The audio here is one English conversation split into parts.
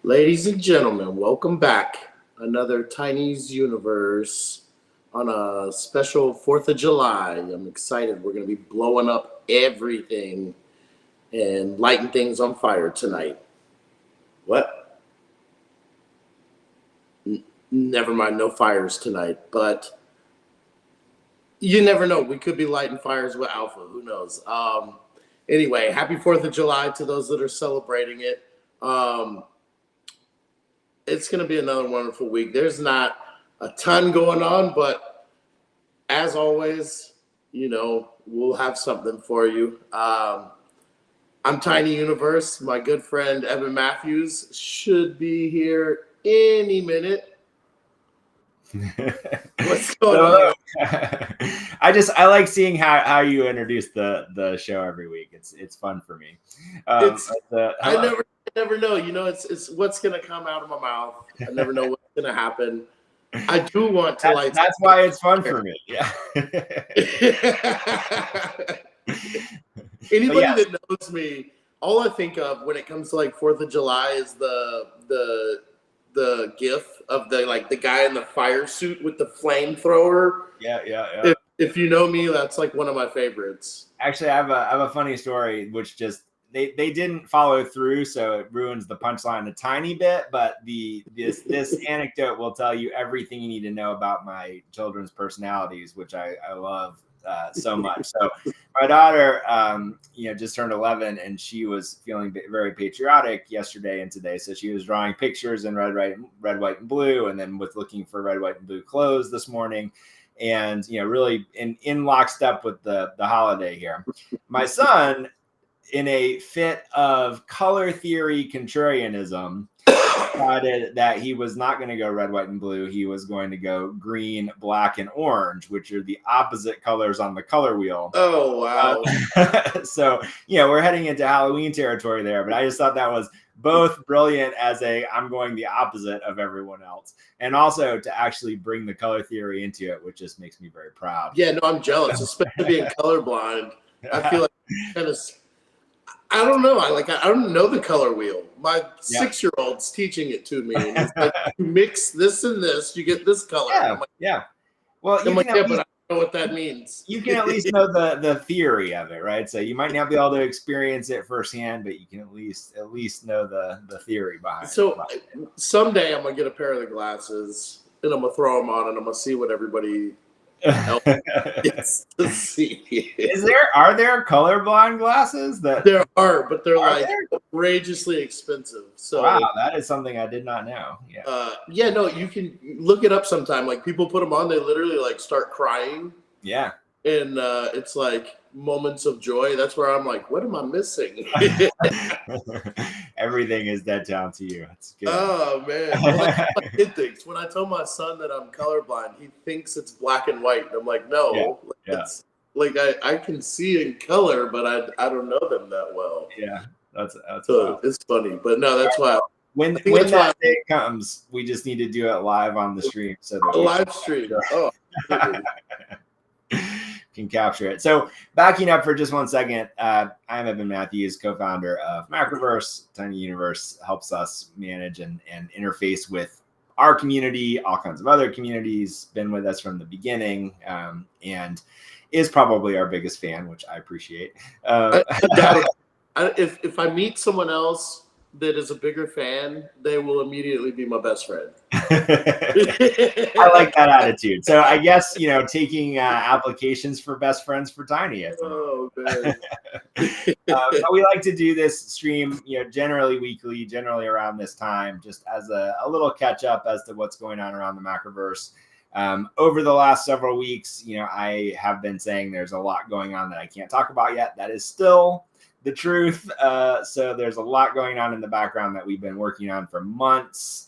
Ladies and gentlemen, welcome back. Another Tiny's Universe on a special 4th of July. I'm excited. We're going to be blowing up everything and lighting things on fire tonight. What? Never mind, no fires tonight. But you never know. We could be lighting fires with Alpha. Who knows? Anyway, happy 4th of July to those that are celebrating it. It's going to be another wonderful week. There's not a ton going on, but as always, we'll have something for you. I'm Tiny Universe. My good friend Evan Matthews should be here any minute. What's going on? I like seeing how you introduce the show every week. It's fun for me. I never know. It's what's gonna come out of my mouth. I never know what's gonna happen. I do want to That's why it's fun for me. Yeah. Anybody that knows me, all I think of when it comes to 4th of July is the gif of the guy in the fire suit with the flamethrower. Yeah. If you know me, that's one of my favorites. Actually, I have a funny story, which just they didn't follow through, so it ruins the punchline a tiny bit. But this anecdote will tell you everything you need to know about my children's personalities, which I love so much. So my daughter, just turned 11, and she was feeling very patriotic yesterday and today. So she was drawing pictures in red, white, and blue, and then was looking for red, white, and blue clothes this morning. And, really in lockstep with the holiday here. My son, in a fit of color theory contrarianism, decided that he was not going to go red, white, and blue. He was going to go green, black, and orange, which are the opposite colors on the color wheel. Oh, wow. So, we're heading into Halloween territory there, but I just thought that was both brilliant as I'm going the opposite of everyone else, and also to actually bring the color theory into it, which just makes me very proud. Yeah, no, I'm jealous, especially being colorblind. I feel like kind of, I don't know. I don't know the color wheel. My 6-year-old's teaching it to me. And it's like, you mix this and this, you get this color. Yeah. Well, but I don't know what that means. You can at least know the theory of it, right? So you might not be able to experience it firsthand, but you can at least know the theory behind it. So someday I'm gonna get a pair of the glasses and I'm gonna throw them on and I'm gonna see what everybody else gets to see. Are there colorblind glasses? There are, but they're outrageously expensive. So wow, that is something I did not know. Yeah. No, you can look it up sometime. People put them on, they literally start crying. Yeah. And it's moments of joy. That's where I'm like, what am I missing? Everything is dead down to you. It's good. Oh man. My kid thinks when I tell my son that I'm colorblind, he thinks it's black and white. And I'm like, no. It's I can see in color, but I don't know them that well. Yeah. That's so it's funny. But no, that's why when that day comes, we just need to do it live on the stream so that live stream. Oh. Can capture it. So backing up for just one second, I'm Evan Matthews, co-founder of Macroverse. Tiny Universe helps us manage and interface with our community, all kinds of other communities, been with us from the beginning, and is probably our biggest fan, which I appreciate. If I meet someone else that is a bigger fan, they will immediately be my best friend. I like that attitude. So I guess, taking applications for best friends for Tiny. Oh, man. We like to do this stream, generally weekly, generally around this time, just as a little catch up as to what's going on around the Macroverse. Over the last several weeks, I have been saying there's a lot going on that I can't talk about yet. That is still the truth. So there's a lot going on in the background that we've been working on for months.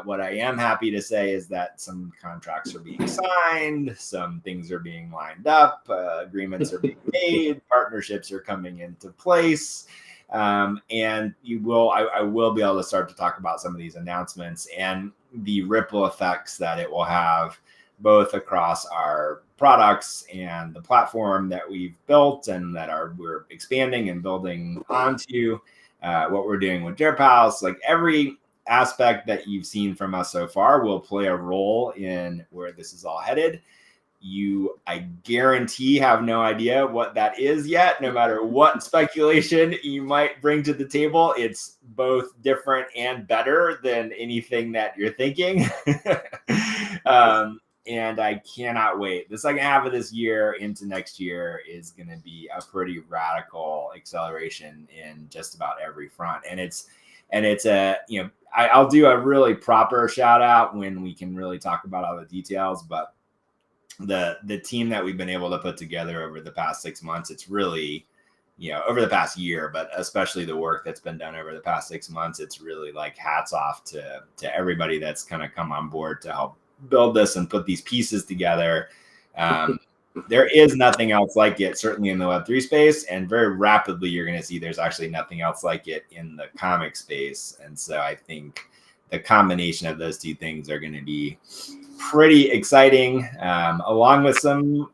What I am happy to say is that some contracts are being signed, some things are being lined up, agreements are being made, partnerships are coming into place. And I will be able to start to talk about some of these announcements and the ripple effects that it will have both across our products and the platform that we've built and that we're expanding and building onto, what we're doing with Drip House. aspect that you've seen from us so far will play a role in where this is all headed. You, I guarantee, have no idea what that is yet. No matter what speculation you might bring to the table, it's both different and better than anything that you're thinking. And I cannot wait. The second half of this year into next year is going to be a pretty radical acceleration in just about every front. And it's a, I'll do a really proper shout out when we can really talk about all the details, but the team that we've been able to put together over the past 6 months, it's really, over the past year, but especially the work that's been done over the past 6 months, it's really like hats off to everybody that's kind of come on board to help build this and put these pieces together. There is nothing else like it, certainly in the Web3 space, and very rapidly you're going to see there's actually nothing else like it in the comic space. And so I think the combination of those two things are going to be pretty exciting, along with some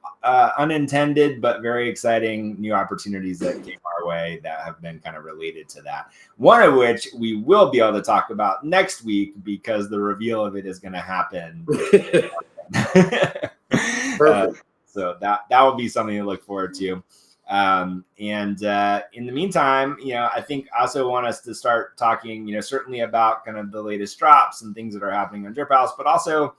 unintended but very exciting new opportunities that came our way that have been kind of related to that. One of which we will be able to talk about next week because the reveal of it is going to happen. Perfect. So that will be something to look forward to. And in the meantime, I think I also want us to start talking, certainly about kind of the latest drops and things that are happening on Drip House, but also,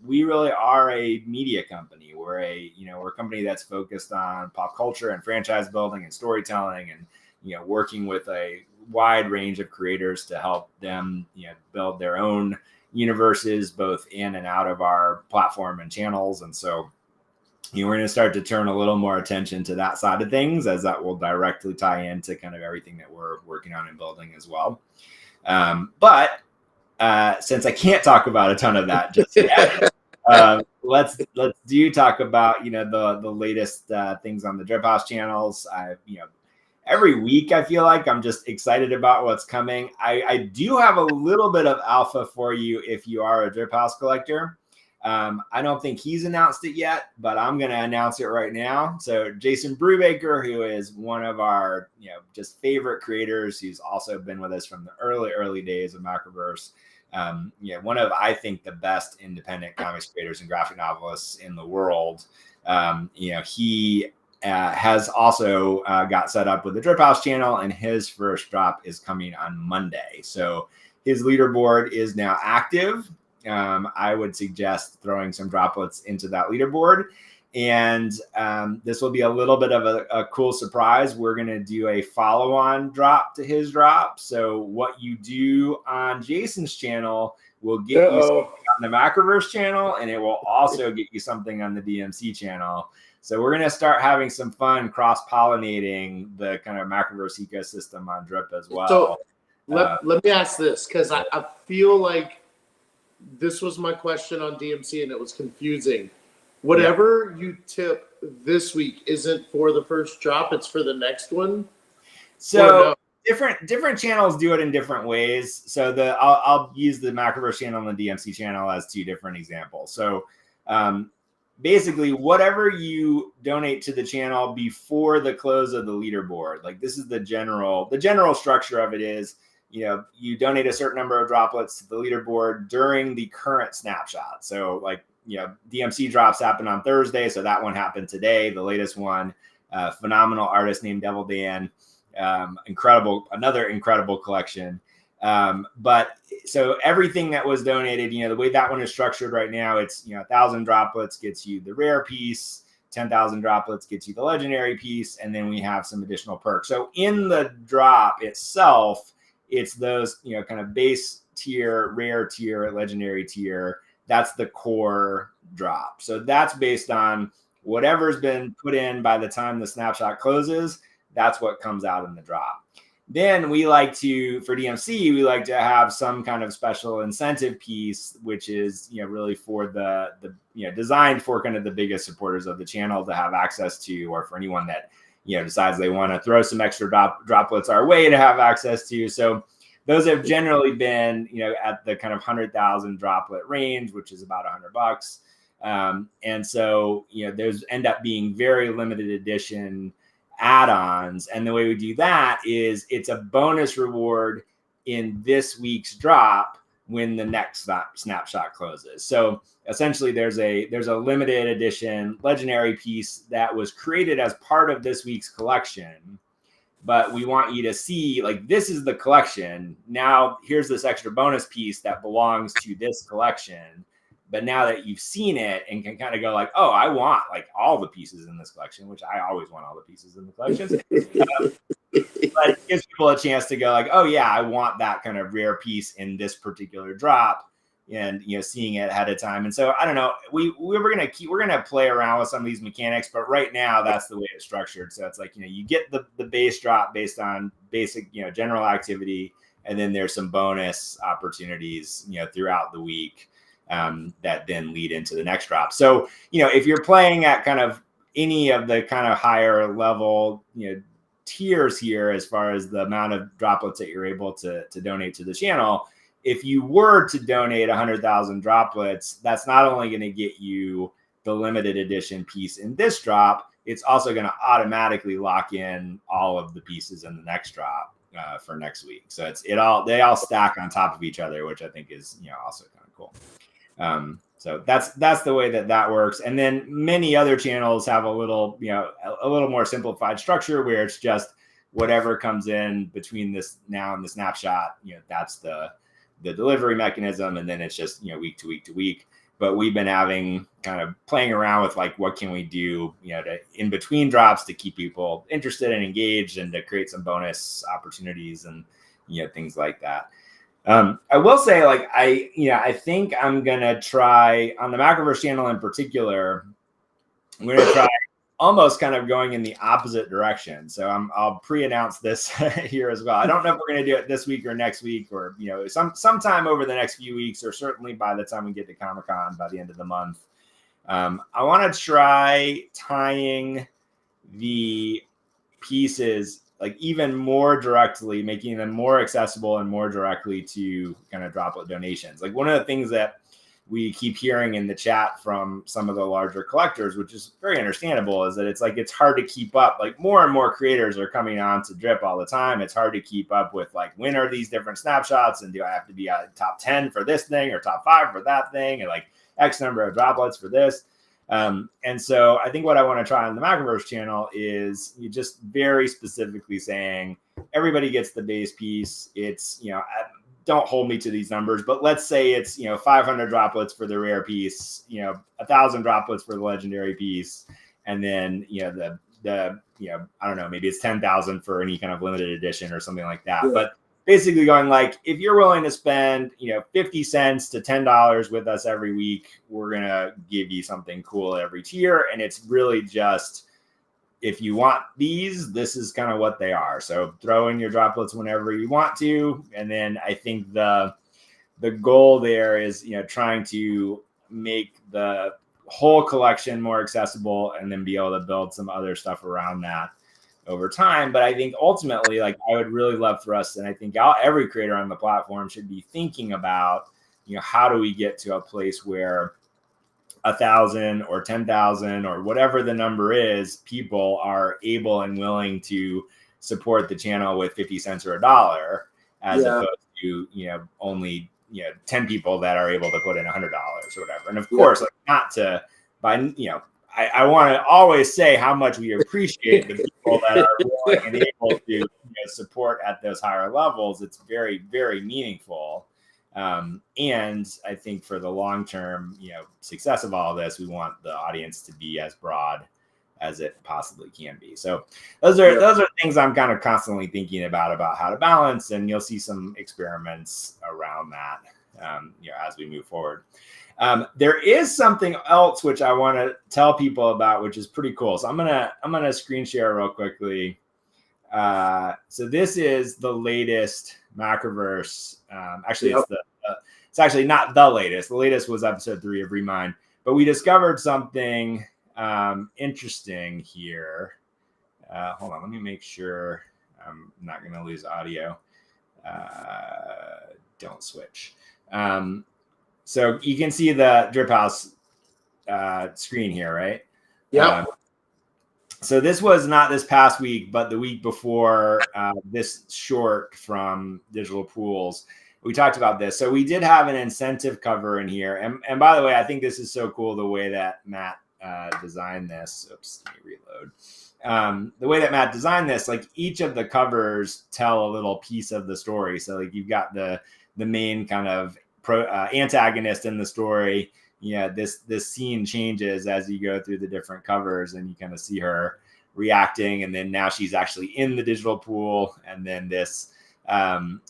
we really are a media company. We're a company that's focused on pop culture and franchise building and storytelling, and working with a wide range of creators to help them build their own universes both in and out of our platform and channels. And so we're going to start to turn a little more attention to that side of things, as that will directly tie into kind of everything that we're working on and building as well. But since I can't talk about a ton of that just yet, let's talk about the latest things on the Drip House channels. Every week I feel like I'm just excited about what's coming. I do have a little bit of alpha for you if you are a Drip House collector. I don't think he's announced it yet, but I'm going to announce it right now. So Jason Brubaker, who is one of our just favorite creators, who's also been with us from the early days of Macroverse. One of, I think, the best independent comics creators and graphic novelists in the world. He has also got set up with the Drip House channel, and his first drop is coming on Monday. So his leaderboard is now active. I would suggest throwing some droplets into that leaderboard. And this will be a little bit of a cool surprise. We're going to do a follow-on drop to his drop. So what you do on Jason's channel will get you something on the Macroverse channel, and it will also get you something on the DMC channel. So we're going to start having some fun cross-pollinating the kind of Macroverse ecosystem on Drip as well. So let me ask this, because I feel like this was my question on DMC and it was confusing. Whatever you tip this week isn't for the first drop, it's for the next one. So different channels do it in different ways. So I'll use the Macroverse channel and the DMC channel as two different examples. So basically, whatever you donate to the channel before the close of the leaderboard, like this is the general structure of it is, you donate a certain number of droplets to the leaderboard during the current snapshot. So like, DMC drops happen on Thursday. So that one happened today. The latest one, phenomenal artist named Devil Dan. Another incredible collection. But so everything that was donated, the way that one is structured right now, it's, 1,000 droplets gets you the rare piece, 10,000 droplets gets you the legendary piece. And then we have some additional perks. So in the drop itself, it's those, kind of base tier, rare tier, legendary tier. That's the core drop. So that's based on whatever's been put in by the time the snapshot closes. That's what comes out in the drop. Then we like to, for DMC, we like to have some kind of special incentive piece, which is, really for the designed for kind of the biggest supporters of the channel to have access to, or for anyone that, decides they want to throw some extra droplets our way to have access to. So those have generally been, at the kind of 100,000 droplet range, which is about $100. And so, those end up being very limited edition add-ons. And the way we do that is it's a bonus reward in this week's drop when the next snapshot closes. So essentially there's a limited edition legendary piece that was created as part of this week's collection, but we want you to see, like, this is the collection. Now here's this extra bonus piece that belongs to this collection. But now that you've seen it and can kind of go like, oh, I want like all the pieces in this collection, which I always want all the pieces in the collections. But it gives people a chance to go like, oh yeah, I want that kind of rare piece in this particular drop, and seeing it ahead of time. And so I don't know, we're gonna play around with some of these mechanics, but right now that's the way it's structured. So it's like, you get the base drop based on basic general activity, and then there's some bonus opportunities throughout the week that then lead into the next drop. So if you're playing at kind of any of the kind of higher level tiers here, as far as the amount of droplets that you're able to donate to the channel, if you were to donate 100,000 droplets, that's not only going to get you the limited edition piece in this drop, it's also going to automatically lock in all of the pieces in the next drop for next week. So they all stack on top of each other, which I think is also kind of cool. So that's the way that works. And then many other channels have a little more simplified structure where it's just whatever comes in between this now and the snapshot, that's the delivery mechanism. And then it's just, week to week to week. But we've been having kind of playing around with like, what can we do, to in between drops to keep people interested and engaged, and to create some bonus opportunities and, things like that. I will say, like, I think I'm going to try on the Macroverse channel in particular, I'm going to try almost kind of going in the opposite direction. So I'll pre-announce this here as well. I don't know if we're going to do it this week or next week, or, sometime over the next few weeks, or certainly by the time we get to Comic-Con by the end of the month. I want to try tying the pieces like even more directly, making them more accessible and more directly to kind of droplet donations. Like, one of the things that we keep hearing in the chat from some of the larger collectors, which is very understandable, is that it's hard to keep up. Like, more and more creators are coming on to Drip all the time. It's hard to keep up with, like, when are these different snapshots, and do I have to be top 10 for this thing or top 5 for that thing, and like X number of droplets for this. And so I think what I want to try on the Macroverse channel is you just very specifically saying everybody gets the base piece. It's, don't hold me to these numbers, but let's say it's, 500 droplets for the rare piece, 1,000 droplets for the legendary piece. And then, the I don't know, maybe it's 10,000 for any kind of limited edition or something like that. Yeah. But basically going like, if you're willing to spend, 50 cents to $10 with us every week, we're going to give you something cool every tier. And it's really just, if you want these, this is kind of what they are. So throw in your droplets whenever you want to. And then I think the goal there is, trying to make the whole collection more accessible, and then be able to build some other stuff around that over time. But I think ultimately, like, I would really love for us, and I think every creator on the platform should be thinking about, how do we get to a place where 1,000 or 10,000 or whatever the number is, people are able and willing to support the channel with 50 cents or $1, as opposed to, only, 10 people that are able to put in $100 or whatever. And of course, like, not to, by, I want to always say how much we appreciate the people that are willing and able to support at those higher levels. It's very, very meaningful. And I think for the long-term, success of all of this, we want the audience to be as broad as it possibly can be. So those are things I'm kind of constantly thinking about how to balance, and you'll see some experiments around that, as we move forward. There is something else which I want to tell people about, which is pretty cool. So I'm gonna screen share real quickly. So this is the latest Macroverse. Actually, it's actually not the latest. The latest was episode 3 of Remind, but we discovered something interesting here. Hold on, let me make sure I'm not going to lose audio. Don't switch. So you can see the Drip House screen here, right? Yeah. So this was not this past week, but the week before, this short from Digital Pools. We talked about this. So we did have an incentive cover in here. And by the way, I think this is so cool the way that Matt designed this. Oops, let me reload. The way that Matt designed this, like each of the covers tell a little piece of the story. So like you've got the main kind of antagonist in the story. Yeah, this scene changes as you go through the different covers, and you kind of see her reacting, and then now she's actually in the digital pool, and then this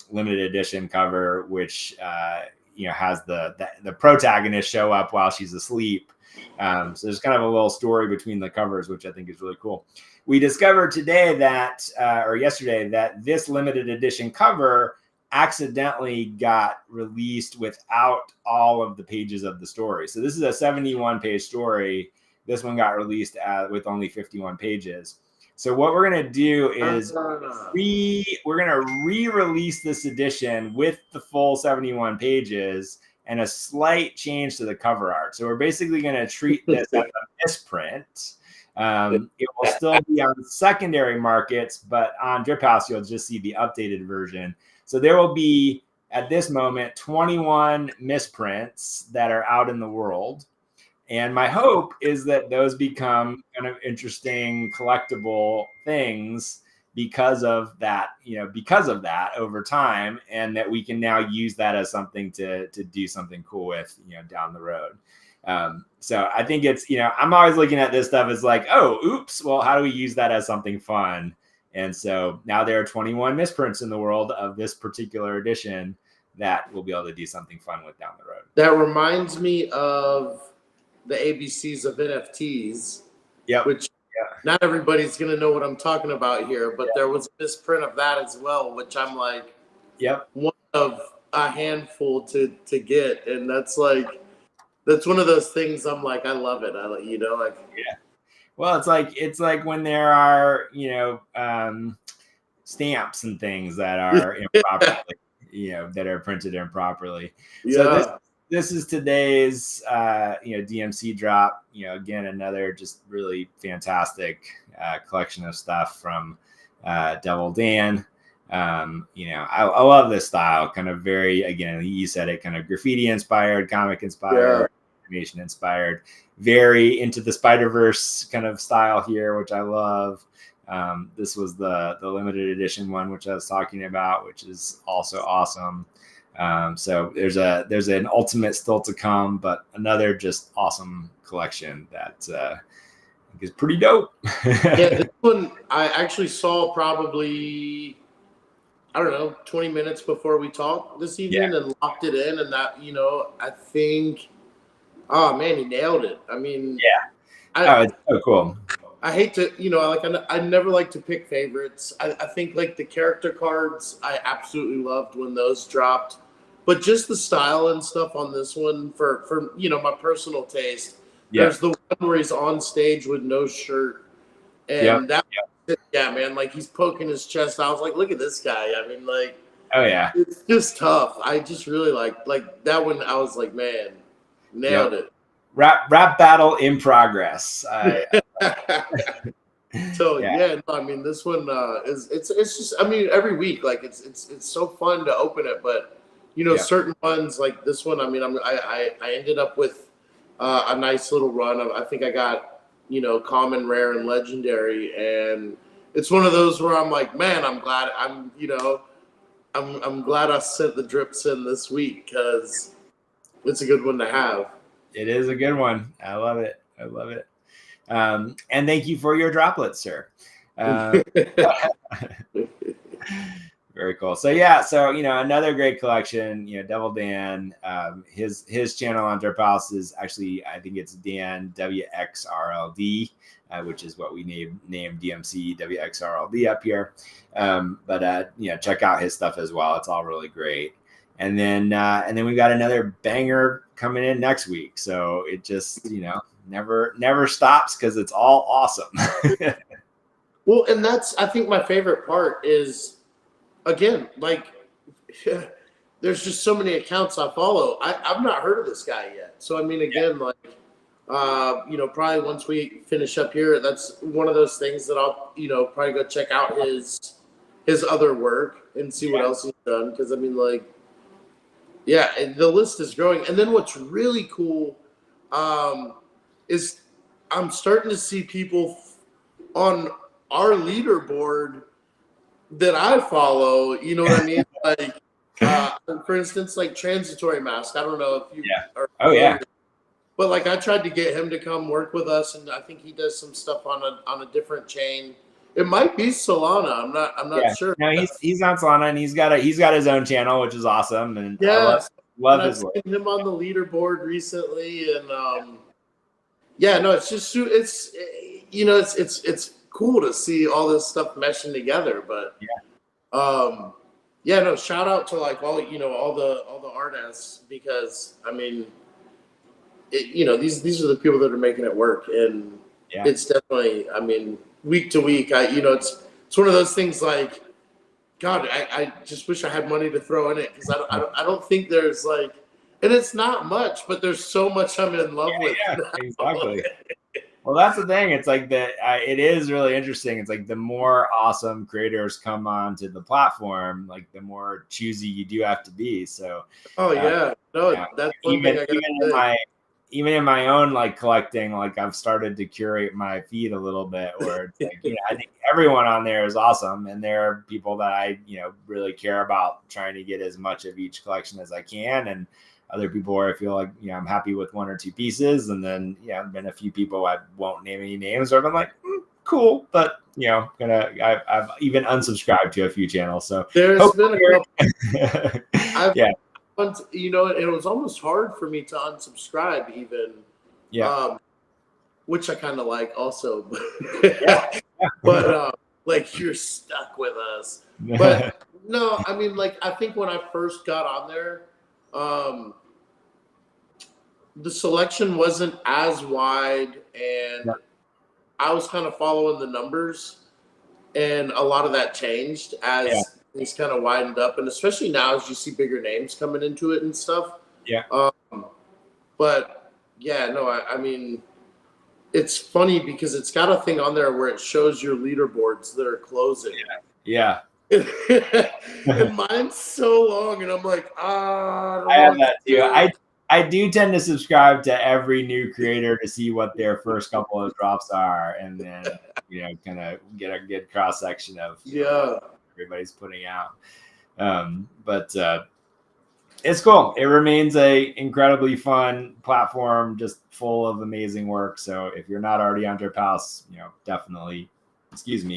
limited edition cover, which has the protagonist show up while she's asleep. So there's kind of a little story between the covers, which I think is really cool. We discovered today that, or yesterday, that this limited edition cover accidentally got released without all of the pages of the story. So this is a 71-page story. This one got released with only 51 pages. So what we're going to do is we're going to re-release this edition with the full 71 pages and a slight change to the cover art. So we're basically going to treat this as a misprint. It will still be on secondary markets, but on Drip House, you'll just see the updated version. So there will be, at this moment, 21 misprints that are out in the world. And my hope is that those become kind of interesting collectible things because of that over time, and that we can now use that as something to do something cool with, down the road. So I think it's, I'm always looking at this stuff as like, oh, oops, well, how do we use that as something fun? And so now there are 21 misprints in the world of this particular edition that we'll be able to do something fun with down the road. That reminds me of the ABCs of NFTs, which not everybody's going to know what I'm talking about here, but there was a misprint of that as well, which I'm like, one of a handful to get. And that's one of those things I'm like, I love it. Well, it's like when there are, stamps and things that are improperly, that are printed improperly. Yeah. So this is today's, DMC drop. Again, another just really fantastic collection of stuff from Devil Dan. I love this style. Kind of very, again, you said it, kind of graffiti inspired, comic inspired, animation inspired. Very into the Spider-Verse kind of style here, which I love. This was the limited edition one, which I was talking about, which is also awesome. So there's an ultimate still to come, but another just awesome collection that I think is pretty dope. This one I actually saw probably, 20 minutes before we talked this evening, and locked it in, and that, I think, oh man, he nailed it. I mean, it's so cool. I hate to, I never like to pick favorites. I think like the character cards, I absolutely loved when those dropped, but just the style and stuff on this one for my personal taste. There's the one where he's on stage with no shirt, and man, like he's poking his chest. I was like, look at this guy. I mean, like, oh yeah, it's just tough. I just really like that one. I was like, man, nailed it. Rap battle in progress. So I mean, this one it's just, I mean, every week, like it's so fun to open it, but certain ones like this one, I mean, I ended up with a nice little run of, I think I got common, rare, and legendary, and it's one of those where I'm like, man, I'm glad I'm glad I sent the drips in this week, because it's a good one to have. It is a good one. I love it. And thank you for your droplets, sir. Very cool. So another great collection. Devil Dan. His channel on Drip House is actually, I think it's Dan WXRLD, which is what we named DMC WXRLD up here. But check out his stuff as well. It's all really great. And then we got another banger coming in next week. So it just, never stops, because it's all awesome. Well, and that's, I think my favorite part is, again, like, there's just so many accounts I follow. I've not heard of this guy yet. So, I mean, again, like Probably once we finish up here, that's one of those things that I'll, probably go check out his other work and see what else he's done. Because I mean, like, yeah, the list is growing. And then what's really cool is I'm starting to see people on our leaderboard that I follow. You know what I mean? Like, for instance, like Transitory Mask. I don't know if you are. Oh yeah. But like I tried to get him to come work with us, and I think he does some stuff on a different chain. It might be Solana. I'm not sure. No, he's on Solana, and he's got his own channel, which is awesome. And yeah, love his work. I've seen him on the leaderboard recently, and no, it's just it's cool to see all this stuff meshing together. But no, shout out to like all the artists, because I mean, these are the people that are making it work, and it's definitely, I mean, week to week, it's one of those things like, God, I just wish I had money to throw in it, because I don't think there's like, and it's not much, but there's so much I'm in love with. Exactly. Well, that's the thing. It's like that. It is really interesting. It's like the more awesome creators come onto the platform, like the more choosy you do have to be. So. That's one thing I gotta say. Even in my own like collecting, like I've started to curate my feed a little bit, where it's like, I think everyone on there is awesome, and there are people that I really care about trying to get as much of each collection as I can, and other people where I feel like I'm happy with one or two pieces, and then been a few people, I won't name any names, or I'm like cool, but I've even unsubscribed to a few channels. So there's been a couple. It was almost hard for me to unsubscribe even. Which I kind of like also. But like, you're stuck with us. But no, I mean, like, I think when I first got on there, the selection wasn't as wide, and I was kind of following the numbers, and a lot of that changed as things kind of widened up, and especially now as you see bigger names coming into it and stuff. But I mean, it's funny because it's got a thing on there where it shows your leaderboards that are closing. And mine's so long, and I'm like, I have that too. I do tend to subscribe to every new creator to see what their first couple of drops are, and then kind of get a good cross section of what everybody's putting out. But it's cool. It remains a incredibly fun platform, just full of amazing work. So if you're not already on Drip House, definitely,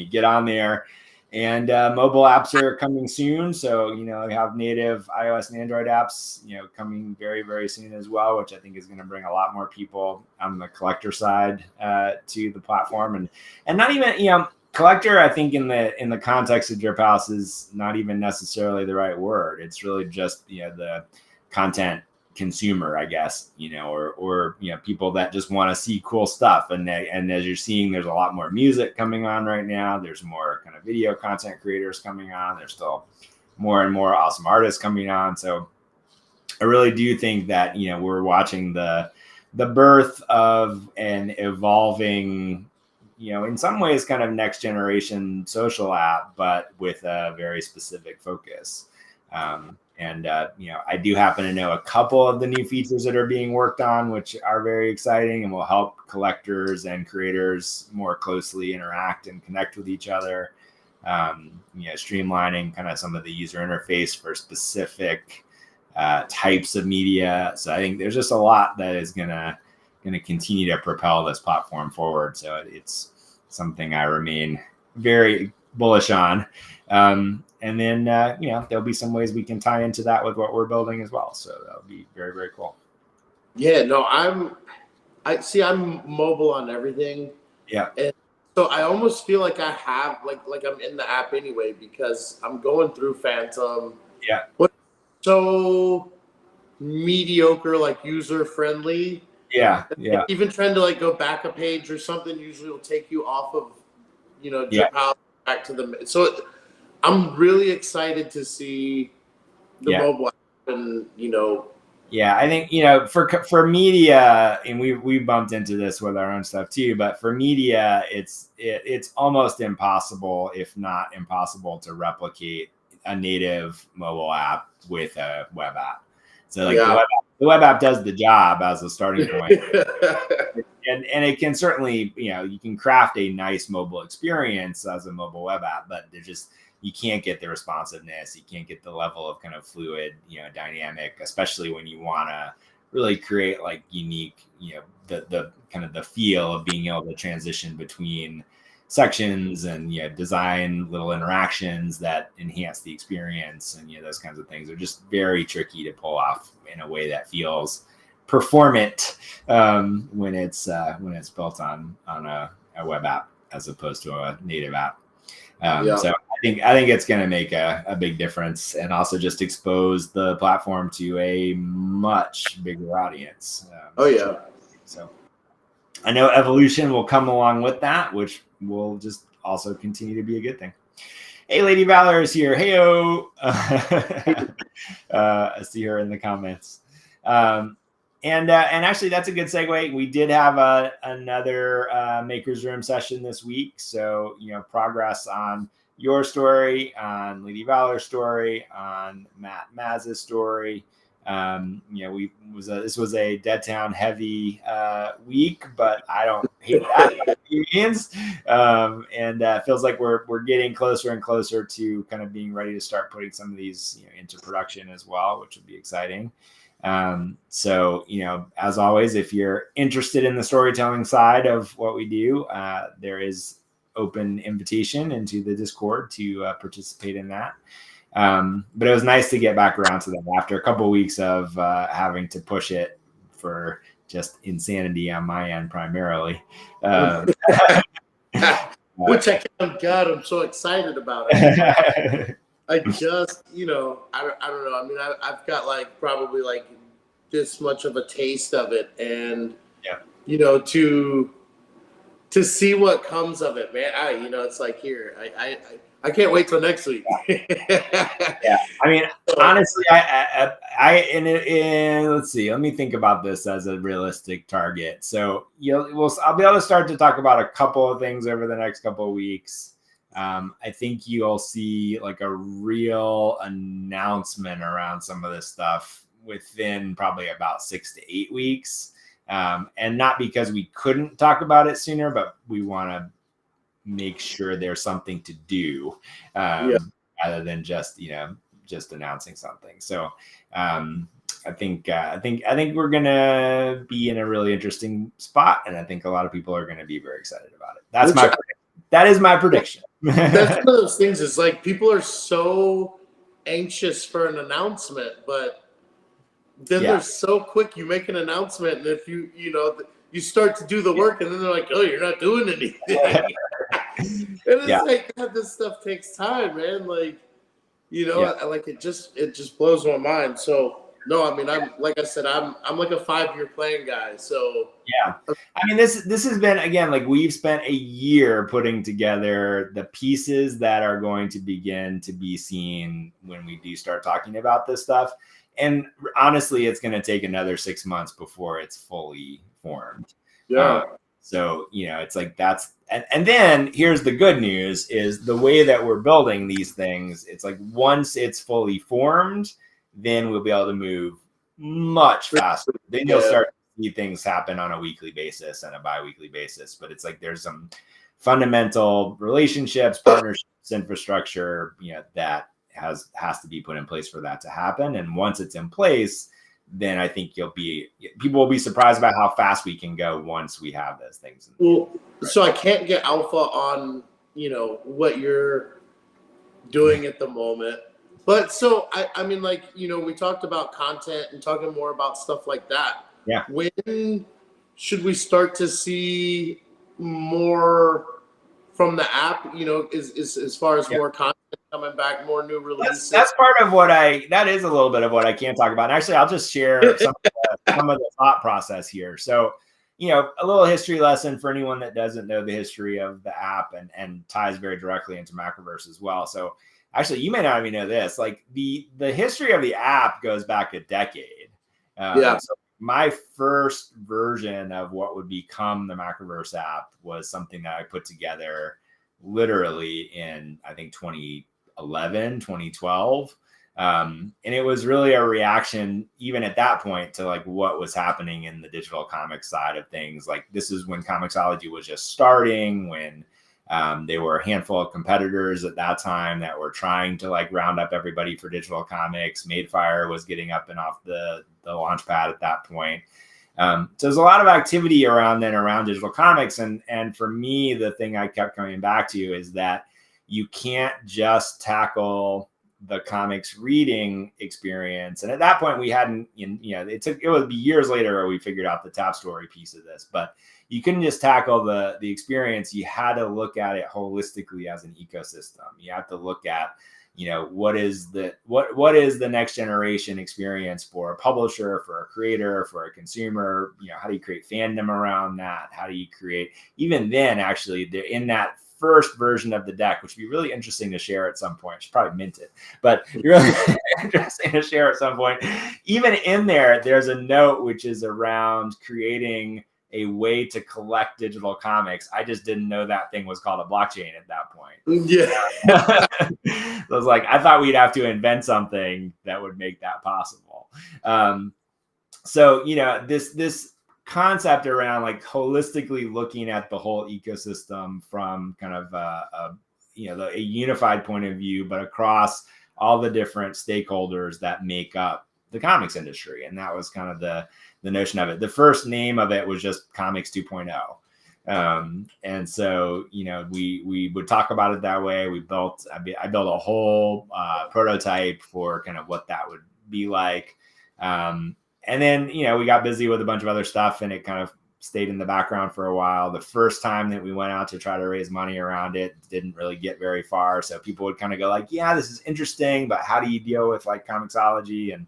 get on there. And mobile apps are coming soon. So, we have native iOS and Android apps, coming very, very soon as well, which I think is going to bring a lot more people on the collector side to the platform. And not even, collector, I think in the context of Drip House is not even necessarily the right word. It's really just, the content consumer, I guess, or people that just want to see cool stuff. And as you're seeing, there's a lot more music coming on right now. There's more kind of video content creators coming on. There's still more and more awesome artists coming on. So I really do think that, we're watching the birth of an evolving, in some ways kind of next generation social app, but with a very specific focus. I do happen to know a couple of the new features that are being worked on, which are very exciting and will help collectors and creators more closely interact and connect with each other. Streamlining kind of some of the user interface for specific types of media. So I think there's just a lot that is gonna continue to propel this platform forward. So it's something I remain very bullish on. And then, there'll be some ways we can tie into that with what we're building as well. So that'll be very, very cool. Yeah, no, I'm mobile on everything. Yeah. And so I almost feel like I have, like I'm in the app anyway, because I'm going through Phantom. Yeah. But so mediocre, like user friendly. Yeah. Even trying to like go back a page or something usually will take you off of, Drip House back to the, so I'm really excited to see the mobile app and, Yeah, I think, you know, for media, and we bumped into this with our own stuff too, but for media, it's almost impossible, if not impossible, to replicate a native mobile app with a web app. So like Yeah. the web app does the job as a starting point. And it can certainly, you know, you can craft a nice mobile experience as a mobile web app, but they're just, you can't get the responsiveness. You can't get the level of kind of fluid, you know, dynamic, especially when you want to really create like unique, you know, the kind of the feel of being able to transition between sections and, you know, design little interactions that enhance the experience, and, you know, those kinds of things are just very tricky to pull off in a way that feels performant when it's built on a web app as opposed to a native app. So I think it's going to make a big difference, and also just expose the platform to a much bigger audience. So I know evolution will come along with that, which will just also continue to be a good thing. Hey, Lady Valor is here. Heyo. I see her in the comments. And actually, that's a good segue. We did have another Makers Room session this week. So, you know, progress on your story, on Lady Valor's story, on Matt Maz's story. You know, this was a Deadtown heavy week, but I don't hate that by any means. And it feels like we're getting closer and closer to kind of being ready to start putting some of these, you know, into production as well, which would be exciting. So, you know, as always, if you're interested in the storytelling side of what we do, there is open invitation into the Discord to participate in that. But it was nice to get back around to them after a couple of weeks of having to push it for just insanity on my end primarily. Which I'm so excited about it. I just, you know, I don't know. I mean, I've got like probably like this much of a taste of it, and you know, to see what comes of it, man. You know, it's like here, I can't wait till next week. Yeah, I mean, honestly, let's see. Let me think about this as a realistic target. So I'll be able to start to talk about a couple of things over the next couple of weeks. I think you'll see like a real announcement around some of this stuff within probably about 6 to 8 weeks. And not because we couldn't talk about it sooner, but we want to make sure there's something to do rather than just, you know, just announcing something. So I think we're gonna be in a really interesting spot, and I think a lot of people are gonna be very excited about it. That is my prediction. That's one of those things. Is like people are so anxious for an announcement, but then they're so quick. You make an announcement, and if you you start to do the work, and then they're like, "Oh, you're not doing anything." And it's like, God, this stuff takes time, man. Like, you know, like it just blows my mind. So no, I mean, I'm like I said, I'm like a 5-year plan guy. So I mean, this has been, again, like we've spent a year putting together the pieces that are going to begin to be seen when we do start talking about this stuff. And honestly, it's going to take another 6 months before it's fully formed. So, you know, it's like and then here's the good news is the way that we're building these things. It's like once it's fully formed, then we'll be able to move much faster. Then you'll start to see things happen on a weekly basis and a bi-weekly basis. But it's like there's some fundamental relationships, partnerships, infrastructure, you know, that has to be put in place for that to happen. And once it's in place, then I think people will be surprised about how fast we can go once we have those things. Well, so I can't get alpha on, you know, what you're doing at the moment. But so, I mean, like, you know, we talked about content and talking more about stuff like that. Yeah. When should we start to see more from the app, you know, is as far as more content coming back, more new releases? That's part of that is a little bit of what I can't talk about. And actually, I'll just share some of the thought process here. So, you know, a little history lesson for anyone that doesn't know the history of the app and ties very directly into Macroverse as well. So actually, you may not even know this, like the history of the app goes back a decade. Yeah. So my first version of what would become the Macroverse app was something that I put together literally in, I think, 2011, 2012. And it was really a reaction, even at that point, to like what was happening in the digital comics side of things. Like, this is when Comixology was just starting, when there were a handful of competitors at that time that were trying to like round up everybody for digital comics. Madefire was getting up and off the launch pad at that point. So there's a lot of activity around digital comics. And for me, the thing I kept coming back to is that you can't just tackle the comics reading experience. And at that point we hadn't, it would be years later where we figured out the Tap Story piece of this, but you couldn't just tackle the experience. You had to look at it holistically as an ecosystem. You have to look at, what is the next generation experience for a publisher, for a creator, for a consumer? How do you create fandom around that? How do you create, even then, actually, in that first version of the deck, which would be really interesting to share at some point. I should probably mint it, but really interesting to share at some point. Even in there, there's a note which is around creating a way to collect digital comics. I just didn't know that thing was called a blockchain at that point. Yeah. So I was like, I thought we'd have to invent something that would make that possible. So, this concept around like holistically looking at the whole ecosystem from kind of a unified point of view, but across all the different stakeholders that make up the comics industry. And that was kind of the notion of it. The first name of it was just Comics 2.0. And so, we would talk about it that way. I built a whole prototype for kind of what that would be like. And then, we got busy with a bunch of other stuff and it kind of stayed in the background for a while. The first time that we went out to try to raise money around it didn't really get very far. So people would kind of go like, yeah, this is interesting, but how do you deal with like Comixology? And,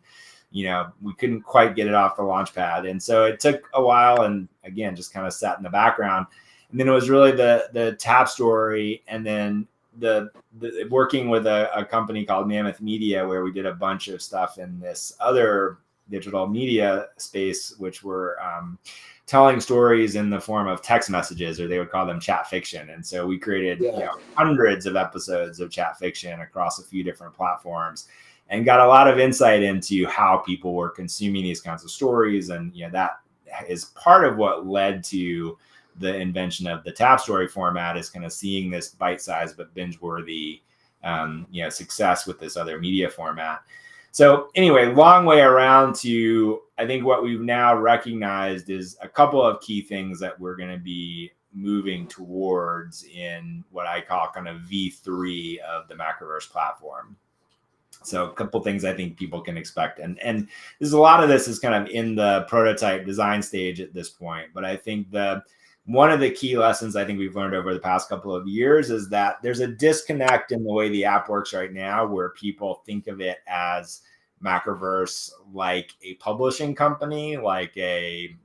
we couldn't quite get it off the launch pad. And so it took a while and again, just kind of sat in the background. And then it was really the Tap Story. And then the working with a company called Mammoth Media, where we did a bunch of stuff in this other digital media space, which were telling stories in the form of text messages, or they would call them chat fiction. And so we created hundreds of episodes of chat fiction across a few different platforms and got a lot of insight into how people were consuming these kinds of stories. And that is part of what led to the invention of the Tap Story format, is kind of seeing this bite-sized but binge-worthy success with this other media format. So anyway, long way around to, I think what we've now recognized is a couple of key things that we're going to be moving towards in what I call kind of V3 of the Macroverse platform. So a couple things I think people can expect. And there's a lot of this is kind of in the prototype design stage at this point. But I think one of the key lessons I think we've learned over the past couple of years is that there's a disconnect in the way the app works right now, where people think of it as Macroverse like a publishing company, like a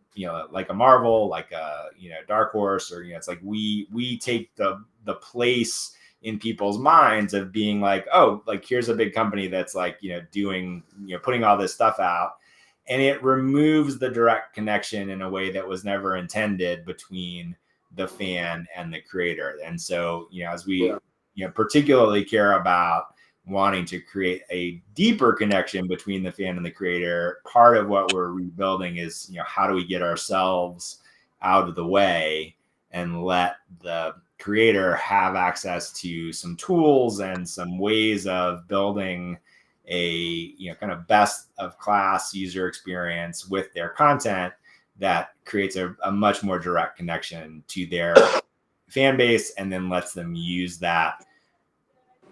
Marvel, like a Dark Horse, or it's like we take the place in people's minds of being like, oh, like here's a big company that's like doing putting all this stuff out. And it removes the direct connection in a way that was never intended between the fan and the creator. And so, as we particularly care about wanting to create a deeper connection between the fan and the creator, part of what we're rebuilding is, how do we get ourselves out of the way and let the creator have access to some tools and some ways of building a kind of best of class user experience with their content that creates a much more direct connection to their fan base, and then lets them use that.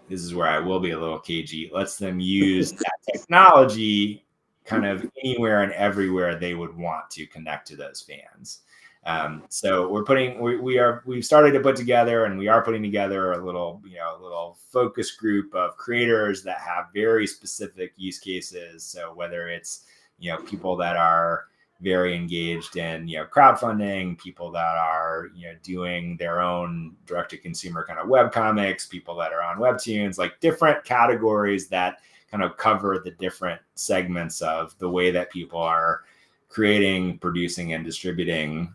This is where I will be a little cagey. Lets them use that technology kind of anywhere and everywhere they would want to connect to those fans. So we've started to put together, and we are putting together a little focus group of creators that have very specific use cases. So whether it's, people that are very engaged in, crowdfunding, people that are, doing their own direct to consumer kind of web comics, people that are on webtoons, like different categories that kind of cover the different segments of the way that people are creating, producing, and distributing,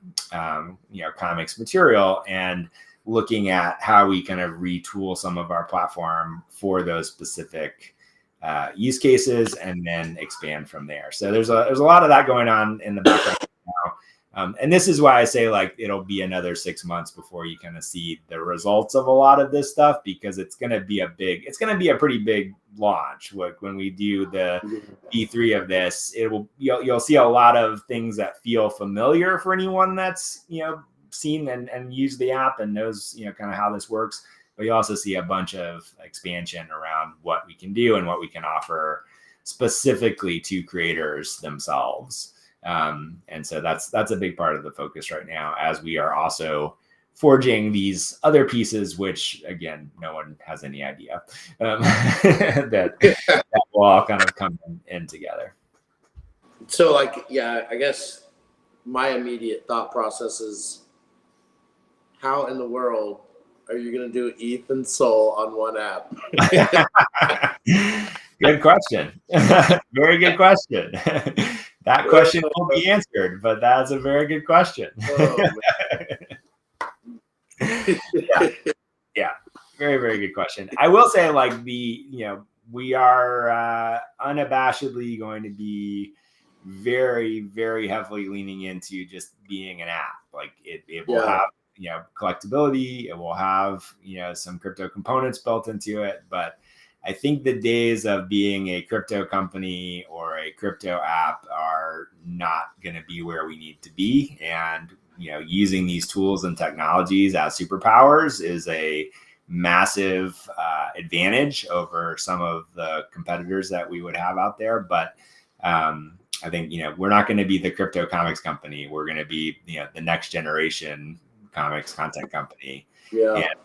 comics material, and looking at how we kind of retool some of our platform for those specific use cases, and then expand from there. So there's a lot of that going on in the background now. And this is why I say, like, it'll be another 6 months before you kind of see the results of a lot of this stuff, because it's going to be a pretty big launch. When we do the E3 of this, you'll see a lot of things that feel familiar for anyone that's, seen and used the app and knows, kind of how this works. But you also see a bunch of expansion around what we can do and what we can offer specifically to creators themselves. And so that's a big part of the focus right now, as we are also forging these other pieces, which, again, no one has any idea, that will all kind of come in together. So, I guess my immediate thought process is, how in the world are you going to do ETH and Sol on one app? Good question. Very good question. That question will be answered, but that's a very good question. Yeah. Very, very good question. I will say, we are unabashedly going to be very, very heavily leaning into just being an app. Like, it will have, collectability. It will have, some crypto components built into it. But I think the days of being a crypto company or a crypto app are not going to be where we need to be. And, using these tools and technologies as superpowers is a massive advantage over some of the competitors that we would have out there. But I think, we're not going to be the crypto comics company. We're going to be, the next generation comics content company. Yeah. And,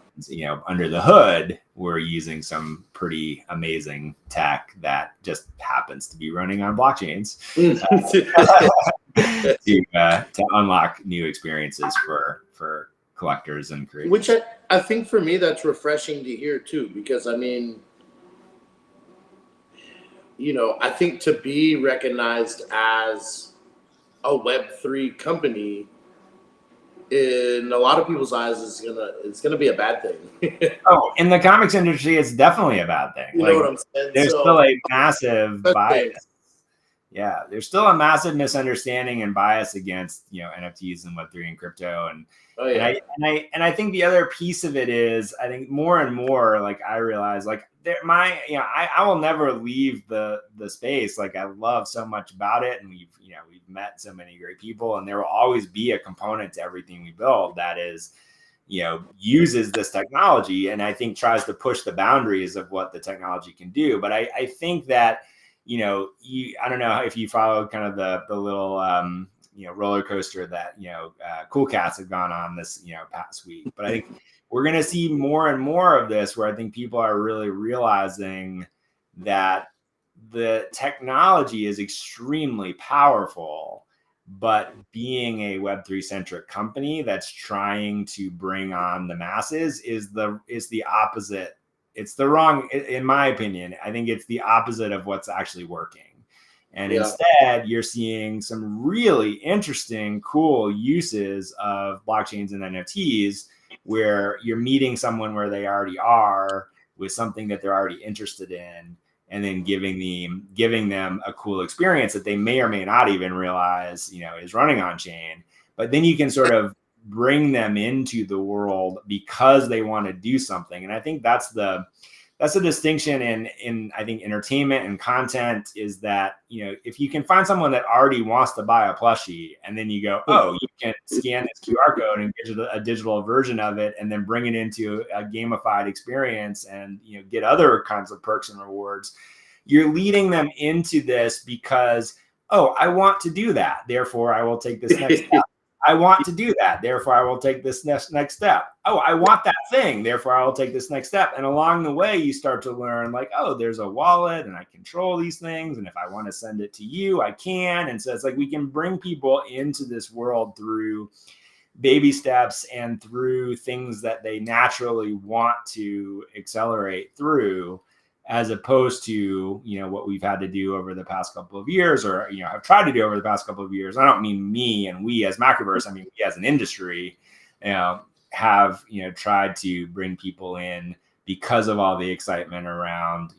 under the hood, we're using some pretty amazing tech that just happens to be running on blockchains to unlock new experiences for collectors and creators. Which I think for me, that's refreshing to hear too, because I think to be recognized as a Web3 company in a lot of people's eyes it's gonna be a bad thing. Oh, in the comics industry, it's definitely a bad thing. You know what I'm saying? There's still a massive bias. Thing. Yeah, there's still a massive misunderstanding and bias against NFTs and Web3 and crypto, and I think the other piece of it is, I think more and more, I realize, I will never leave the space. I love so much about it, and we've met so many great people, and there will always be a component to everything we build that is, uses this technology, and I think tries to push the boundaries of what the technology can do. But I think that, I don't know if you follow kind of the little, roller coaster that, Cool Cats have gone on this, past week. But I think we're going to see more and more of this, where I think people are really realizing that the technology is extremely powerful, but being a Web3 centric company that's trying to bring on the masses is the opposite. It's the wrong, in my opinion. I think it's the opposite of what's actually working. And instead, you're seeing some really interesting, cool uses of blockchains and NFTs, where you're meeting someone where they already are with something that they're already interested in, and then giving them a cool experience that they may or may not even realize, is running on chain. But then you can sort of bring them into the world because they want to do something. And I think that's the distinction in I think entertainment and content, is that, if you can find someone that already wants to buy a plushie, and then you go, oh, you can scan this QR code and get a digital version of it, and then bring it into a gamified experience and, get other kinds of perks and rewards, you're leading them into this because, oh, I want to do that, therefore I will take this next step. I want to do that, therefore I will take this next step. Oh, I want that thing, therefore I will take this next step. And along the way, you start to learn, oh, there's a wallet and I control these things. And if I want to send it to you, I can. And so it's we can bring people into this world through baby steps and through things that they naturally want to accelerate through. as opposed to, what we've had to do over the past couple of years, or, have tried to do over the past couple of years. I don't mean me and we as Macroverse, I mean we as an industry, have, tried to bring people in because of all the excitement around,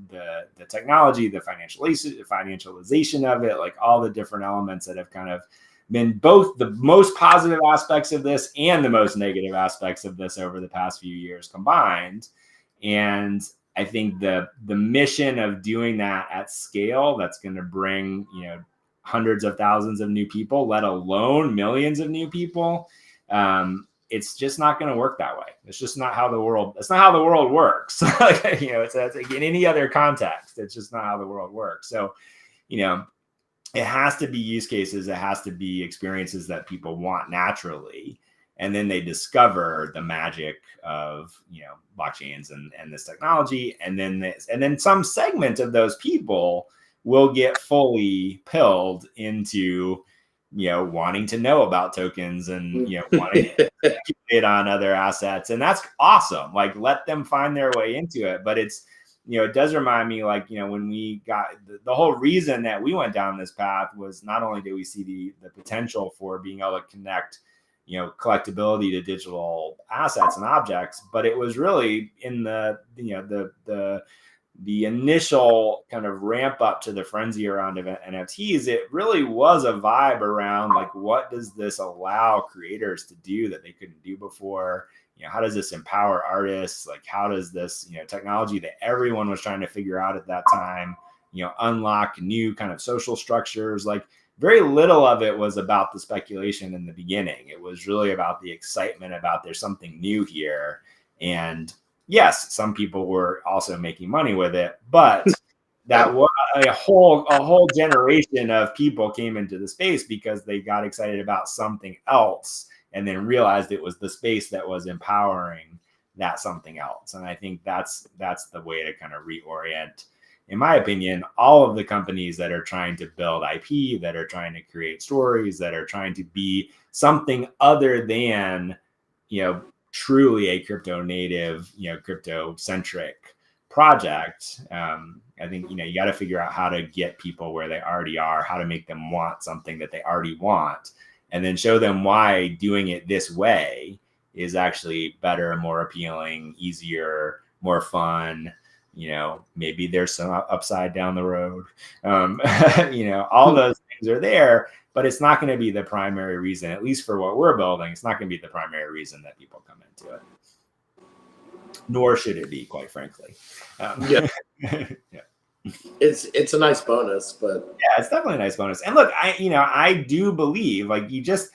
the technology, the financialization of it, like all the different elements that have kind of been both the most positive aspects of this and the most negative aspects of this over the past few years combined. And I think the mission of doing that at scale, that's going to bring, hundreds of thousands of new people, let alone millions of new people. It's just not going to work that way. It's just not how the world, it's not how the world works. It's like in any other context, it's just not how the world works. So, it has to be use cases. It has to be experiences that people want naturally. And then they discover the magic of, blockchains and this technology. And then some segment of those people will get fully pilled into, wanting to know about tokens and, wanting to speculate on other assets. And that's awesome. Like, let them find their way into it. But it's, it does remind me, like, when we got the whole reason that we went down this path was not only did we see the potential for being able to connect, collectability to digital assets and objects, but it was really in the initial kind of ramp up to the frenzy around NFTs. It really was a vibe around, like, what does this allow creators to do that they couldn't do before? How does this empower artists? Like, how does this, technology that everyone was trying to figure out at that time, unlock new kind of social structures? Like, very little of it was about the speculation in the beginning. It was really about the excitement about there's something new here. And yes, some people were also making money with it, but that was a whole generation of people came into the space because they got excited about something else and then realized it was the space that was empowering that something else. And I think that's the way to kind of reorient, in my opinion, all of the companies that are trying to build IP, that are trying to create stories, that are trying to be something other than, truly a crypto native, crypto centric project. I think, you got to figure out how to get people where they already are, how to make them want something that they already want, and then show them why doing it this way is actually better, more appealing, easier, more fun. Maybe there's some upside down the road. All those things are there, but it's not going to be the primary reason, at least for what we're building. It's not going to be the primary reason that people come into it, nor should it be, quite frankly. Yeah. It's a nice bonus, but yeah, it's definitely a nice bonus. And look, I do believe, like, you just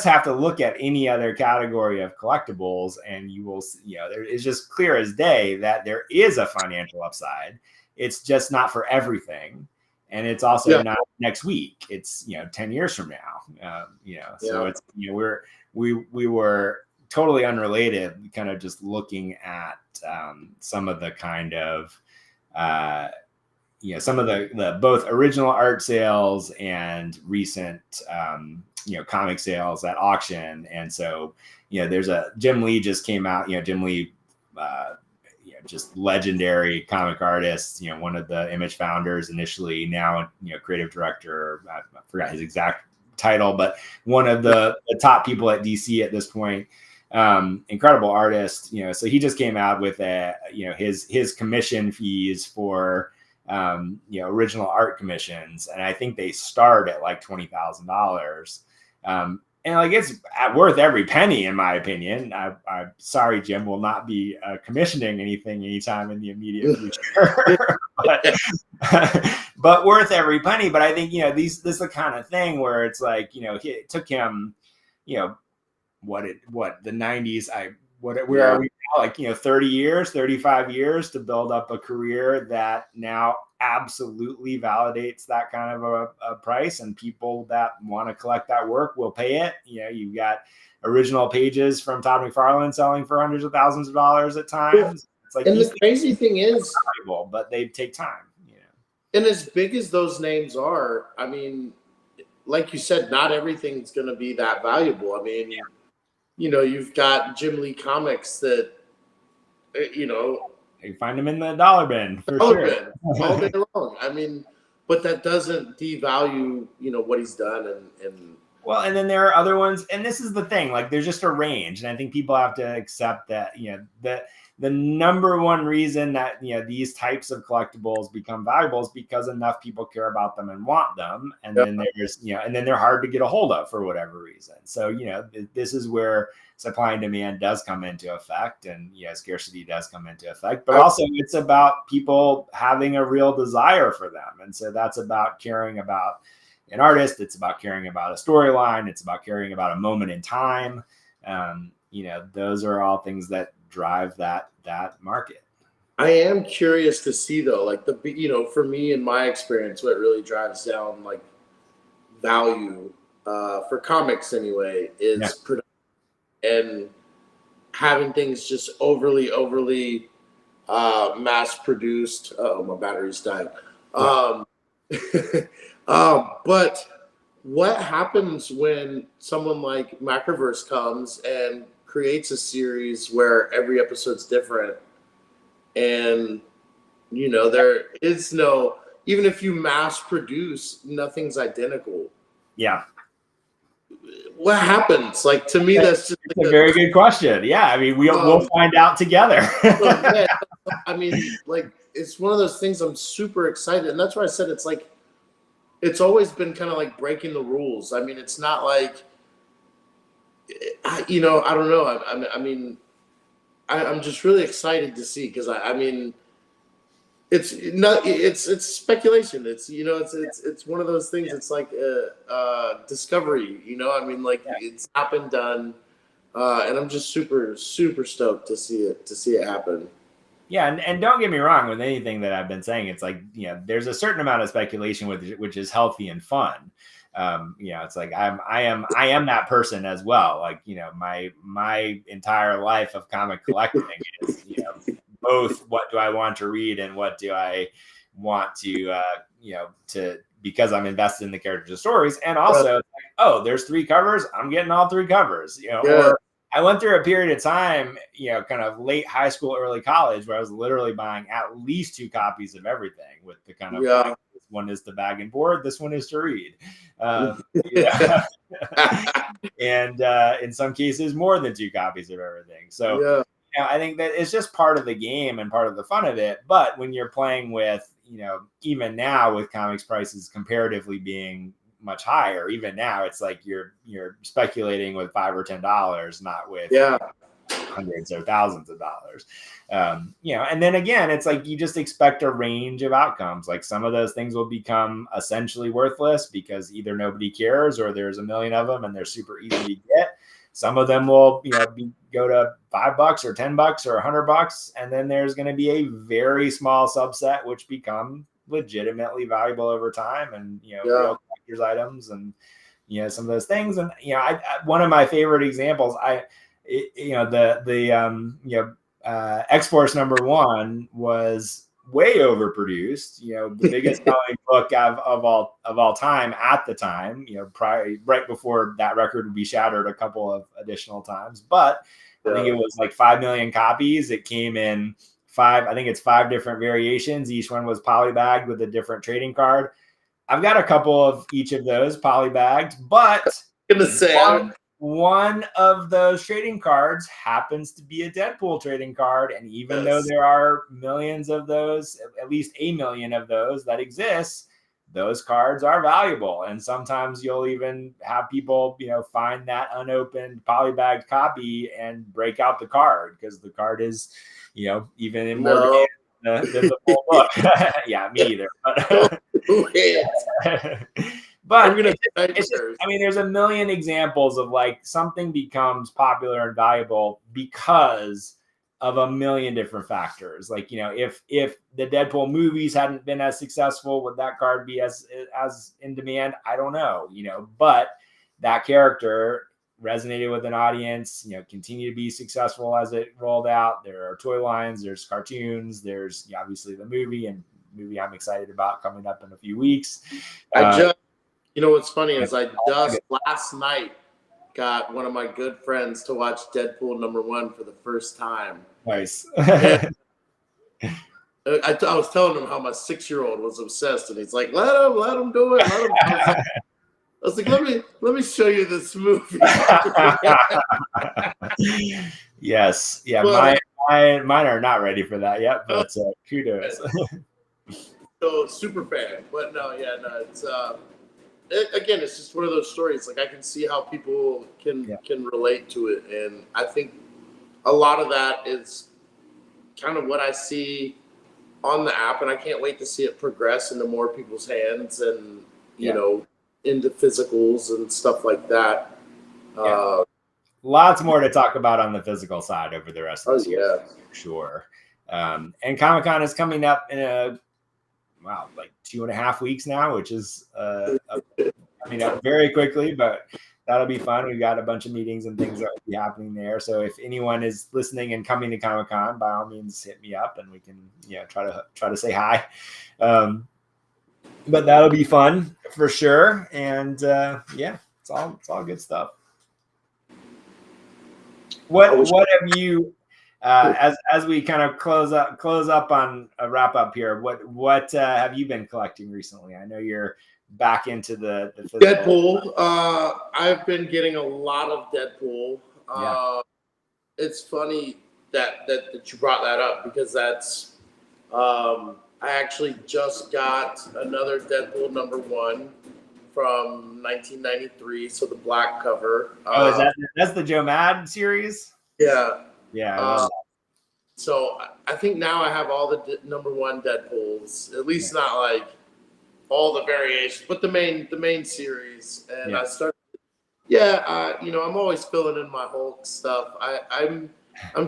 have to look at any other category of collectibles and you will, it's just clear as day that there is a financial upside. It's just not for everything. And it's also not next week. It's, 10 years from now, so it's, we were totally unrelated, kind of just looking at some of the kind of, some of the both original art sales and recent, comic sales at auction. And so, there's Jim Lee just came out, Jim Lee, just legendary comic artist, one of the Image founders initially, now, creative director. I forgot his exact title, but one of the top people at DC at this point. Incredible artist, so he just came out with his commission fees for original art commissions, and I think they start at like $20,000, and like it's worth every penny, in my opinion. I'm sorry, Jim will not be commissioning anything anytime in the immediate future, but worth every penny. But I think this is the kind of thing where it's like it took him the 90s. Where are we now? Like 30 years, 35 years to build up a career that now absolutely validates that kind of a price, and people that want to collect that work will pay it. You've got original pages from Todd McFarlane selling for hundreds of thousands of dollars at times. It's like, and the crazy thing is, valuable, but they take time. And as big as those names are, I mean, like you said, not everything's going to be that valuable. I mean. You've got Jim Lee comics that, You find them in the dollar bin for Dollar sure. bin all day long. I mean, but that doesn't devalue, what he's done. And Well, and then there are other ones, and this is the thing, like there's just a range. And I think people have to accept that, that the number one reason that, these types of collectibles become valuable is because enough people care about them and want them. And then there's, and then they're hard to get a hold of for whatever reason. So, this is where supply and demand does come into effect, and scarcity does come into effect, but also it's about people having a real desire for them. And so that's about caring about an artist. It's about caring about a storyline. It's about caring about a moment in time. Those are all things that drive that market. I am curious to see though, like for me in my experience, what really drives down like value for comics anyway is production and having things just overly mass produced. Oh, my battery's dying. But what happens when someone like Macroverse comes and creates a series where every episode's different, and there is no, even if you mass produce, nothing's identical. Yeah. What happens? Like, to me, that's just a very good question. Yeah, I mean, we'll find out together. I mean, like, it's one of those things I'm super excited, and that's why I said it's like, it's always been kind of like breaking the rules. I mean, it's not like, I don't know. I'm just really excited to see, because I mean, it's speculation. It's it's one of those things. It's like discovery. I mean, like it's not been done, and I'm just super stoked to see it happen. Yeah, and don't get me wrong with anything that I've been saying. It's like, there's a certain amount of speculation which is healthy and fun. It's like I am that person as well. Like, my entire life of comic collecting is, both what do I want to read and what do I want to, because I'm invested in the characters and stories. And also, like, oh, there's 3 covers. I'm getting all 3 covers, or I went through a period of time, kind of late high school, early college, where I was literally buying at least 2 copies of everything, with the kind of like, this one is to bag and board, this one is to read. And in some cases, more than 2 copies of everything. So I think that it's just part of the game and part of the fun of it. But when you're playing with, even now with comics prices comparatively being much higher, even now it's like you're speculating with $5 or $10, not with hundreds or thousands of dollars. And then again, it's like you just expect a range of outcomes. Like, some of those things will become essentially worthless because either nobody cares or there's a million of them and they're super easy to get. Some of them will, go to $5 or $10 or $100, and then there's going to be a very small subset which become legitimately valuable over time, and real collector's items, and some of those things. And I one of my favorite examples, X-Force #1 was way overproduced. The biggest selling book of all time at the time. Probably right before that record would be shattered a couple of additional times, but I think it was like 5 million copies. It came in 5 different variations. Each one was polybagged with a different trading card. I've got a couple of each of those polybagged, but one of those trading cards happens to be a Deadpool trading card. And even though there are millions of those, at least 1 million of those that exist, those cards are valuable. And sometimes you'll even have people, find that unopened polybagged copy and break out the card, because the card is, even in more than the full book. Yeah, me either. But there's a million examples of like something becomes popular and valuable because of a million different factors. Like, if the Deadpool movies hadn't been as successful, would that card be as in demand? I don't know, but that character resonated with an audience, continue to be successful as it rolled out. There are toy lines, there's cartoons, there's obviously the movie I'm excited about coming up in a few weeks. What's funny is I just last night got one of my good friends to watch Deadpool #1 for the first time. Nice. I was telling him how my 6-year-old was obsessed, and he's like, let him do it, let him. I was like, let me show you this movie. Yes, yeah, But, mine are not ready for that yet, but kudos. So super fan, but no, yeah, no, it's again, it's just one of those stories. Like I can see how people can relate to it, and I think a lot of that is kind of what I see on the app, and I can't wait to see it progress into more people's hands, and you know, into physicals and stuff like that. Lots more to talk about on the physical side over the rest of this year, for sure. And Comic-Con is coming up in like 2.5 weeks now, which is coming up very quickly, but that'll be fun. We've got a bunch of meetings and things that will be happening there. So if anyone is listening and coming to Comic-Con, by all means, hit me up and we can try to say hi. But that'll be fun for sure. And it's all good stuff. What have you as we kind of close up on a wrap up here? What have you been collecting recently? I know you're back into the Deadpool. I've been getting a lot of Deadpool. It's funny that you brought that up, because that's I actually just got another Deadpool #1 from 1993, so the black cover. That's the Joe Mad series? Yeah. I love that. So I think now I have all the #1 Deadpools, at least not like all the variations, but the main series. And I started. I'm always filling in my Hulk stuff. I'm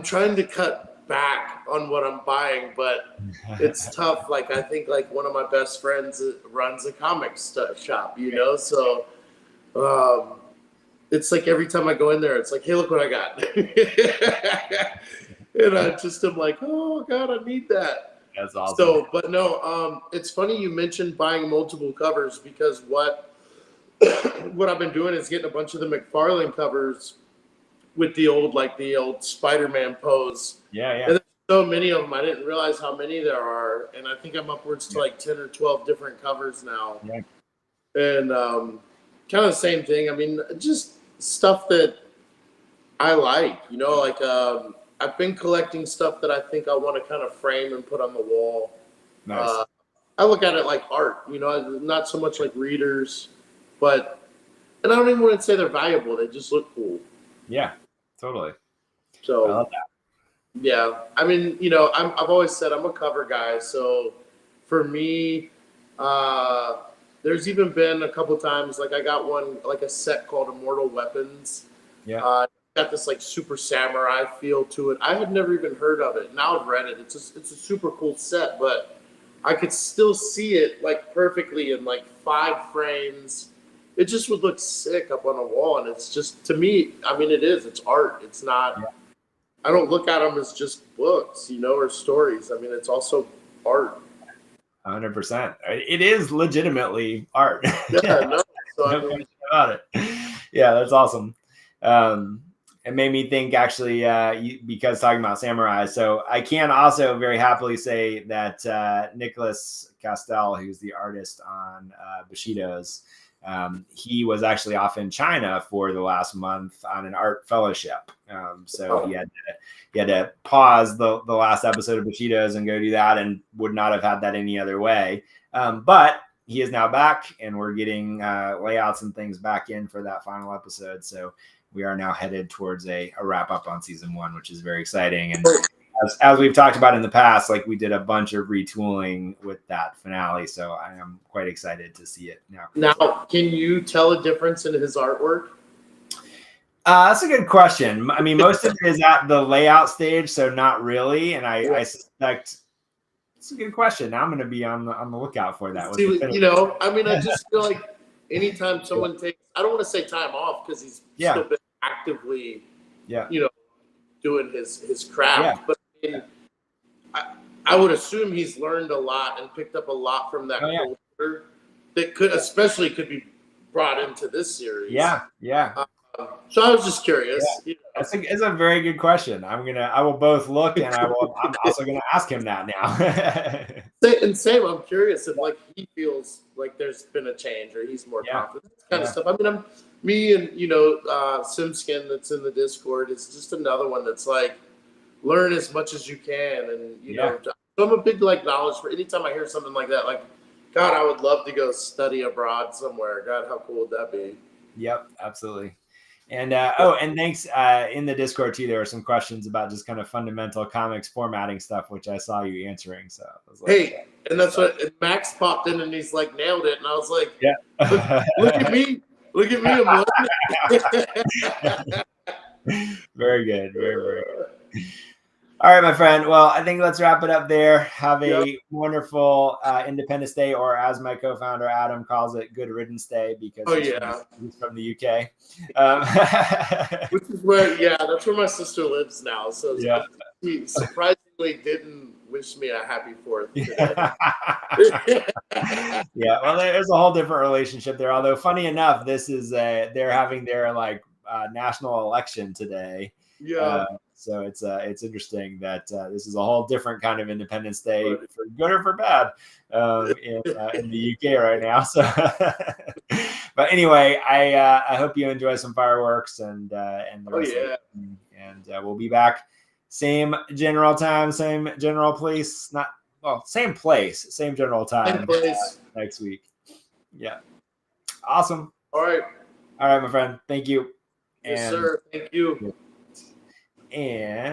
trying to cut back on what I'm buying, but it's tough. Like I think like one of my best friends runs a comic shop, so it's like every time I go in there, it's like, hey, look what I got. And I just am like, oh God, I need that. That's awesome. So, but no, it's funny you mentioned buying multiple covers, because what I've been doing is getting a bunch of the McFarlane covers with the old Spider-Man pose. And there's so many of them. I didn't realize how many there are, and I think I'm upwards to like 10 or 12 different covers now. And kind of the same thing. I mean, just stuff that I like. I've been collecting stuff that I think I want to kind of frame and put on the wall. Nice. I look at it like art. Not so much like readers, and I don't even want to say they're valuable. They just look cool. Yeah, totally. So, I love that. Yeah, I mean, I've always said I'm a cover guy. So, for me, there's even been a couple times like I got one like a set called Immortal Weapons. Got this like super samurai feel to it. I had never even heard of it. Now I've read it. It's a super cool set, but I could still see it like perfectly in like 5 frames. It just would look sick up on a wall, and it's just, to me, I mean, it's art. It's not. I don't look at them as just books, or stories. I mean, it's also art. 100%. It is legitimately art. No question about it. Yeah, that's awesome. It made me think, actually, because talking about samurai. So I can also very happily say that Nicholas Castell, who's the artist on Bushido's, he was actually off in China for the last month on an art fellowship. So he had to pause the last episode of Bushido's and go do that, and would not have had that any other way. But he is now back, and we're getting layouts and things back in for that final episode. So we are now headed towards a wrap up on season 1, which is very exciting. And as we've talked about in the past, like we did a bunch of retooling with that finale. So I am quite excited to see it now. Now, can you tell a difference in his artwork? That's a good question. I mean, most of it is at the layout stage, so not really. And I suspect it's a good question. Now I'm going to be on the lookout for that. I mean, I just feel like anytime someone takes, I don't want to say time off, because he's still been actively, doing his craft. But I mean, I would assume he's learned a lot and picked up a lot from that culture that could be brought into this series. So I was just curious. Yeah. It's a very good question. I will both look and I'm also gonna ask him that now. And same, I'm curious if like he feels like there's been a change or he's more confident. That kind of stuff. I mean, me and Simskin that's in the Discord is just another one that's like learn as much as you can, and so I'm a big like knowledge for anytime I hear something like that. Like, God, I would love to go study abroad somewhere. God, how cool would that be? Yep, absolutely. And and thanks in the Discord too. There were some questions about just kind of fundamental comics formatting stuff, which I saw you answering. So I was like, hey, and that's what and Max popped in and he's like nailed it, and I was like, look at me, I'm very good, very good. All right, my friend. Well, I think let's wrap it up there. Have a wonderful Independence Day, or as my co-founder Adam calls it, Good Riddance Day, because he's from the UK. Which is where, that's where my sister lives now. So he surprisingly didn't wish me a happy 4th today. Well, there's a whole different relationship there. Although, funny enough, this is they're having their national election today. So it's interesting that this is a whole different kind of Independence Day, for good or for bad, in the UK right now. So, but anyway, I hope you enjoy some fireworks and the rest of it. And we'll be back, same general time, same general place, same place, same general time, next week. Yeah, awesome. All right, my friend. Thank you. Yes, sir. Thank you. And